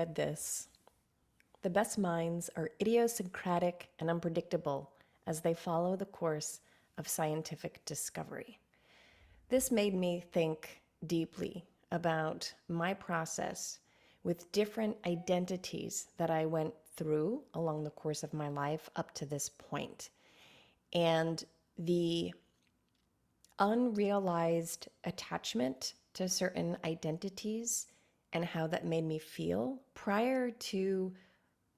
read this. The best minds are idiosyncratic and unpredictable as they follow the course of scientific discovery. This made me think deeply about my process with different identities that I went through along the course of my life up to this point, and the unrealized attachment to certain identities and how that made me feel prior to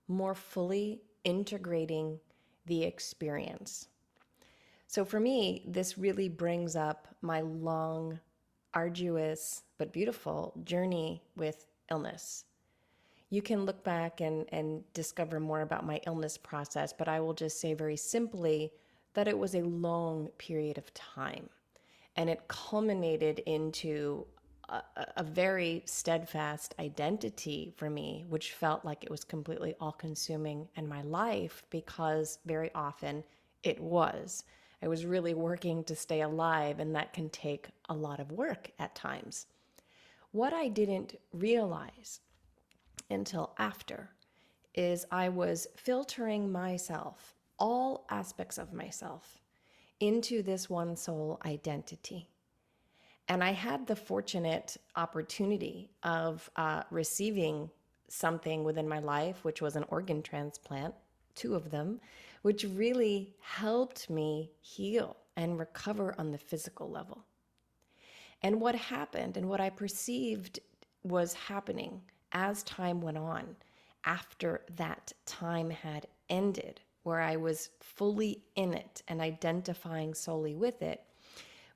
more fully integrating the experience. So for me, this really brings up my long, arduous, but beautiful journey with illness. You can look back and discover more about my illness process, but I will just say very simply that it was a long period of time. And it culminated into a very steadfast identity for me, which felt like it was completely all consuming in my life because very often it was. I was really working to stay alive, and that can take a lot of work at times. What I didn't realize until after is I was filtering myself, all aspects of myself, into this one soul identity. And I had the fortunate opportunity of receiving something within my life, which was an organ transplant, two of them, which really helped me heal and recover on the physical level. And what happened and what I perceived was happening as time went on, after that time had ended, where I was fully in it and identifying solely with it,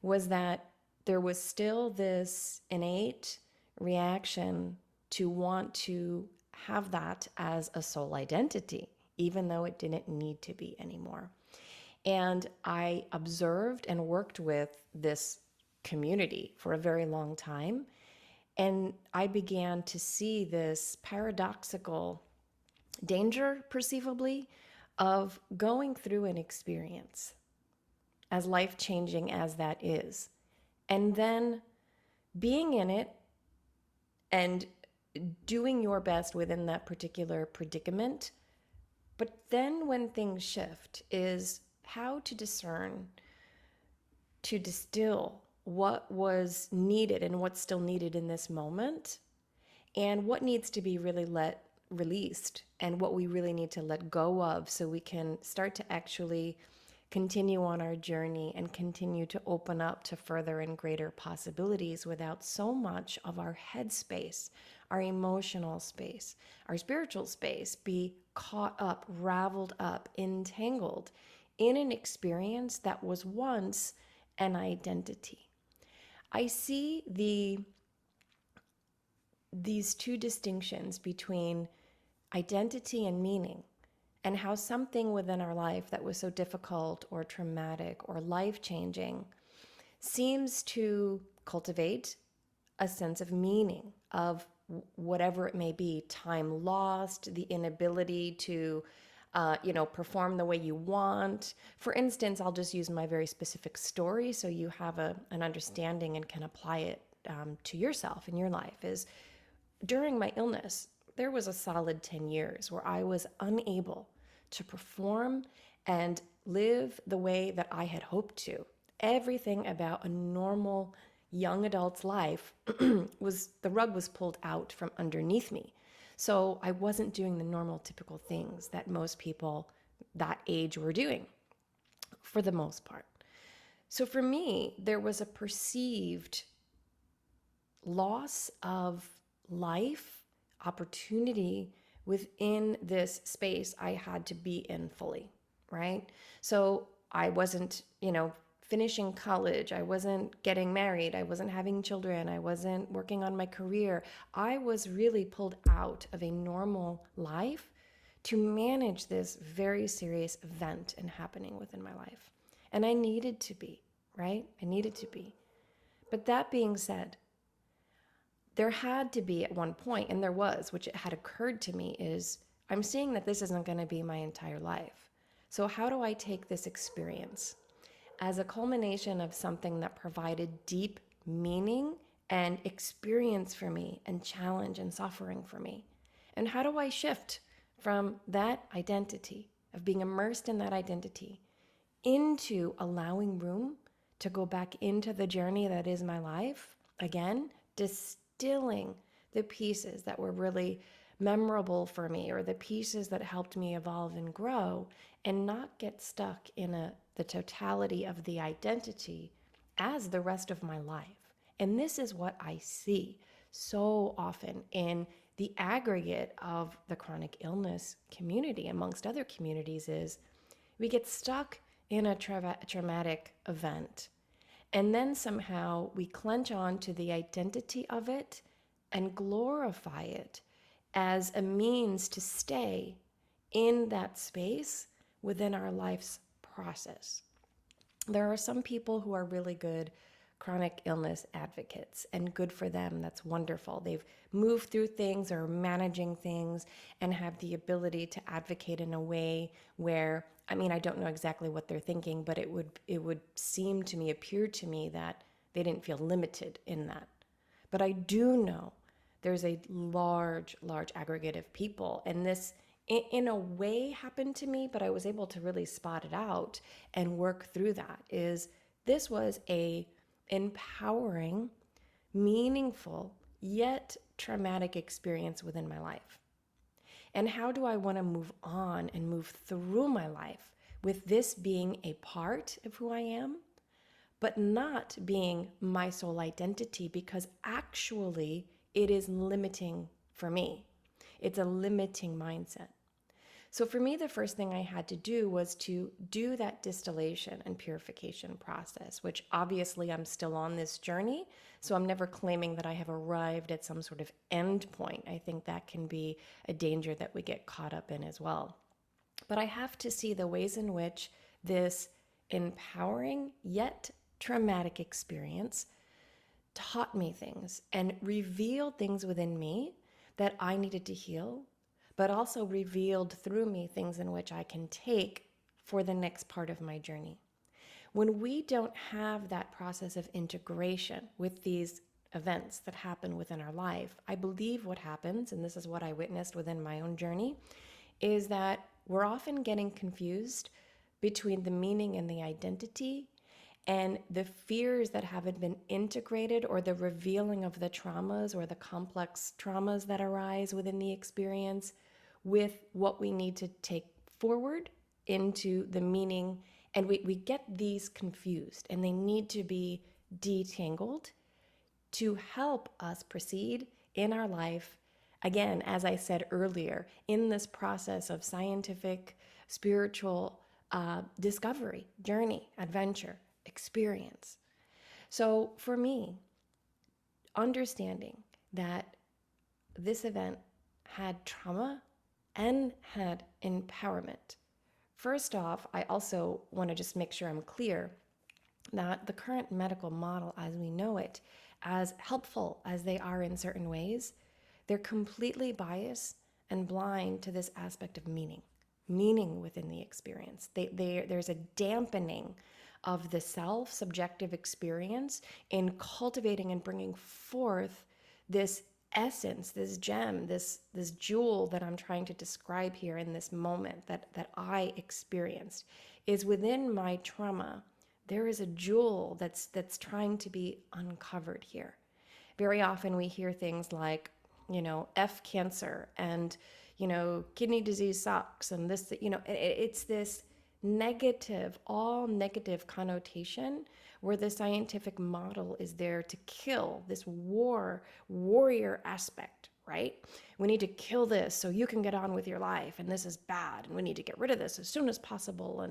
was that there was still this innate reaction to want to have that as a soul identity, even though it didn't need to be anymore. And I observed and worked with this community for a very long time. And I began to see this paradoxical danger, perceivably, of going through an experience, as life-changing as that is, and then being in it and doing your best within that particular predicament. But then when things shift is how to discern, to distill what was needed and what's still needed in this moment, and what needs to be really released, and what we really need to let go of so we can start to actually continue on our journey and continue to open up to further and greater possibilities without so much of our head space, our emotional space, our spiritual space be caught up, raveled up, entangled in an experience that was once an identity. I see these two distinctions between identity and meaning, and how something within our life that was so difficult or traumatic or life-changing seems to cultivate a sense of meaning, of whatever it may be, time lost, the inability to perform the way you want. For instance, I'll just use my very specific story so you have an understanding and can apply it to yourself in your life. Is during my illness, there was a solid 10 years where I was unable to perform and live the way that I had hoped to. Everything about a normal young adult's life the rug was pulled out from underneath me. So I wasn't doing the normal, typical things that most people that age were doing, for the most part. So for me, there was a perceived loss of life, opportunity within this space I had to be in fully, right? So I wasn't, finishing college. I wasn't getting married. I wasn't having children. I wasn't working on my career. I was really pulled out of a normal life to manage this very serious event and happening within my life. And I needed to be, right? I needed to be. But that being said, there had to be at one point, and there was, which it had occurred to me, is I'm seeing that this isn't going to be my entire life. So how do I take this experience as a culmination of something that provided deep meaning and experience for me and challenge and suffering for me? And how do I shift from that identity, of being immersed in that identity, into allowing room to go back into the journey that is my life? Again, distilling the pieces that were really memorable for me, or the pieces that helped me evolve and grow, and not get stuck in the totality of the identity as the rest of my life. And this is what I see so often in the aggregate of the chronic illness community, amongst other communities, is we get stuck in a traumatic event, and then somehow we clench on to the identity of it and glorify it as a means to stay in that space within our life's process. There are some people who are really good chronic illness advocates, and good for them. That's wonderful. They've moved through things or managing things and have the ability to advocate in a way where, I mean, I don't know exactly what they're thinking, but it would seem to me, appear to me, that they didn't feel limited in that. But I do know there's a large aggregate of people, and this in a way happened to me, but I was able to really spot it out and work through that. This was a empowering, meaningful, yet traumatic experience within my life. And how do I want to move on and move through my life with this being a part of who I am, but not being my sole identity, because actually it is limiting for me. It's a limiting mindset. So for me, the first thing I had to do was to do that distillation and purification process, which obviously I'm still on this journey. So I'm never claiming that I have arrived at some sort of end point. I think that can be a danger that we get caught up in as well. But I have to see the ways in which this empowering yet traumatic experience taught me things and revealed things within me that I needed to heal, but also revealed through me things in which I can take for the next part of my journey. When we don't have that process of integration with these events that happen within our life, I believe what happens, and this is what I witnessed within my own journey, is that we're often getting confused between the meaning and the identity, and the fears that haven't been integrated, or the revealing of the traumas or the complex traumas that arise within the experience, with what we need to take forward into the meaning. And we get these confused, and they need to be detangled to help us proceed in our life. Again, as I said earlier, in this process of scientific, spiritual discovery, journey, adventure, experience. So for me, understanding that this event had trauma and had empowerment. First off, I also want to just make sure I'm clear that the current medical model as we know it, as helpful as they are in certain ways, they're completely biased and blind to this aspect of meaning within the experience. There's a dampening of the self-subjective experience in cultivating and bringing forth this essence, this gem, this jewel that I'm trying to describe here in this moment that I experienced. Is within my trauma, there is a jewel that's trying to be uncovered here. Very often we hear things like, F cancer, and, kidney disease sucks, and this, it's this all negative connotation, where the scientific model is there to kill this warrior aspect, right? We need to kill this so you can get on with your life, and this is bad, and we need to get rid of this as soon as possible.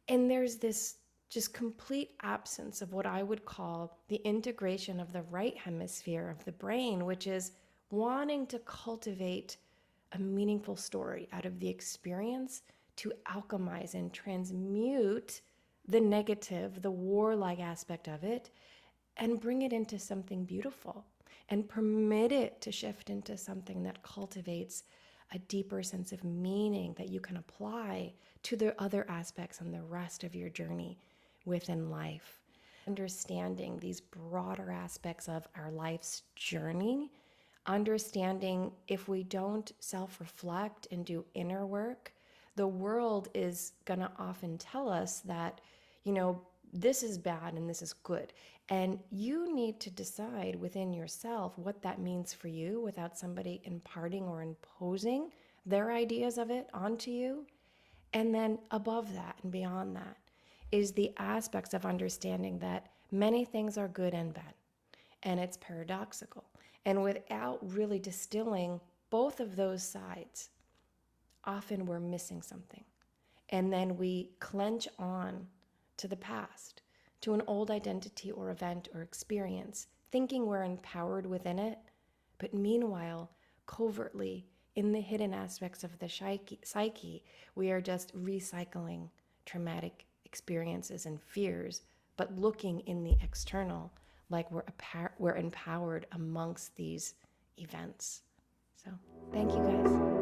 And there's this just complete absence of what I would call the integration of the right hemisphere of the brain, which is wanting to cultivate a meaningful story out of the experience, to alchemize and transmute the negative, the warlike aspect of it, and bring it into something beautiful, and permit it to shift into something that cultivates a deeper sense of meaning that you can apply to the other aspects and the rest of your journey within life. Understanding these broader aspects of our life's journey Understanding if we don't self reflect and do inner work, the world is going to often tell us that, this is bad and this is good. And you need to decide within yourself what that means for you without somebody imparting or imposing their ideas of it onto you. And then above that and beyond that is the aspects of understanding that many things are good and bad, and it's paradoxical. And without really distilling both of those sides, often we're missing something. And then we clench on to the past, to an old identity or event or experience, thinking we're empowered within it. But meanwhile, covertly, in the hidden aspects of the psyche, we are just recycling traumatic experiences and fears, but looking in the external like we're empowered amongst these events. So, thank you guys.